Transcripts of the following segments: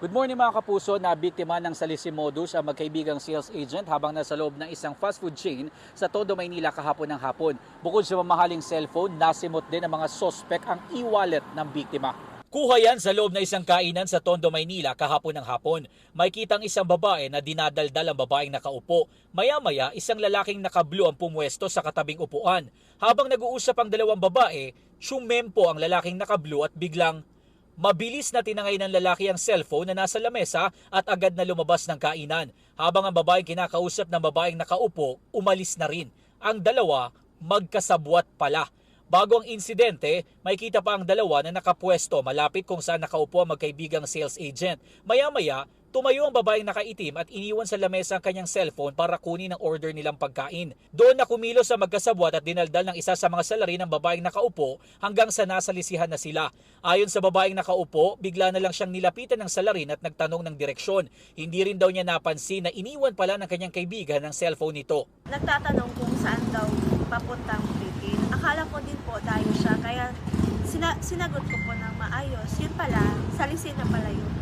Good morning mga kapuso. Na biktima ng salisimodus ang magkaibigang sales agent habang nasa loob ng isang fast food chain sa Tondo, Maynila kahapon ng hapon. Bukod sa mamahaling cellphone, nasimot din ang mga sospek ang e-wallet ng biktima. Kuha yan sa loob ng isang kainan sa Tondo, Maynila kahapon ng hapon. May kitang isang babae na dinadaldal ang babaeng nakaupo. Maya-maya, isang lalaking naka-blue ang pumwesto sa katabing upuan. Habang nag-uusap ang dalawang babae, sumempo ang lalaking naka-blue at biglang mabilis na tinangay ng lalaki ang cellphone na nasa lamesa at agad na lumabas ng kainan. Habang ang babaeng kinakausap ng babaeng nakaupo, umalis na rin. Ang dalawa, magkasabwat pala. Bago ang insidente, may kita pa ang dalawa na nakapwesto malapit kung saan nakaupo ang magkaibigang sales agent. Maya-maya, tumayo ang babaeng nakaitim at iniwan sa lamesa ang kanyang cellphone para kunin ang order nilang pagkain. Doon na kumilos sa magkasabwat at dinaldal ng isa sa mga salarin ng babaeng nakaupo hanggang sa nasalisihan na sila. Ayon sa babaeng nakaupo, bigla na lang siyang nilapitan ng salarin at nagtanong ng direksyon. Hindi rin daw niya napansin na iniwan pala ng kanyang kaibigan ang cellphone nito. Nagtatanong kung saan daw papuntang bitin. Akala ko din po tayo siya, kaya sinagot ko po ng maayos. Yun pala, salisin na pala yun.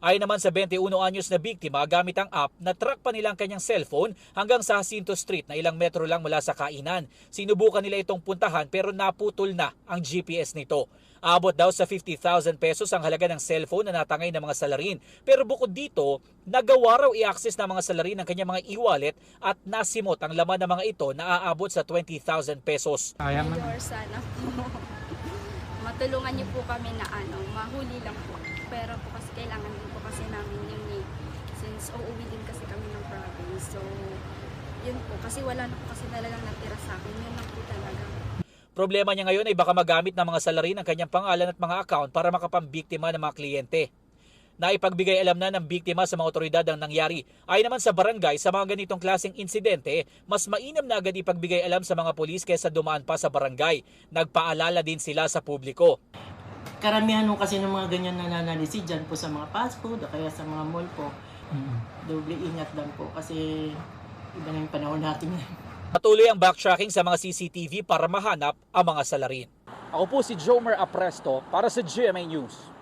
Ayon naman sa 21 anyos na biktima, gamit ang app, na-track pa nila ang kanyang cellphone hanggang sa Jacinto Street na ilang metro lang mula sa kainan. Sinubukan nila itong puntahan pero naputol na ang GPS nito. Abot daw sa 50,000 pesos ang halaga ng cellphone na natangay ng mga salarin. Pero bukod dito, nagawa raw i-access ng mga salarin ng kanyang mga e-wallet at nasimot ang laman ng mga ito na aabot sa 20,000 pesos. Or sana po matulungan niyo po kami na mahuli lang po. Pero po kasi kailangan din po kasi namin yun since uuwi din kasi kami ng province. So, yun po. Kasi wala na po kasi talagang natira sa akin. Yun lang po talaga. Problema niya ngayon ay baka magamit ng mga salarin ng kanyang pangalan at mga account para makapambiktima ng mga kliyente. Naipagbigay alam na ng biktima sa mga otoridad ang nangyari. Ayon naman sa barangay, sa mga ganitong klaseng insidente, mas mainam na agad ipagbigay alam sa mga pulis kaysa dumaan pa sa barangay. Nagpaalala din sila sa publiko. Karamihan mo kasi ng mga ganyan na nananalisi dyan po sa mga fast food o kaya sa mga mall po. Doble ingat lang po kasi iba na yung panahon natin yan. Patuloy ang backtracking sa mga CCTV para mahanap ang mga salarin. Ako po si Jomer Apresto para sa GMA News.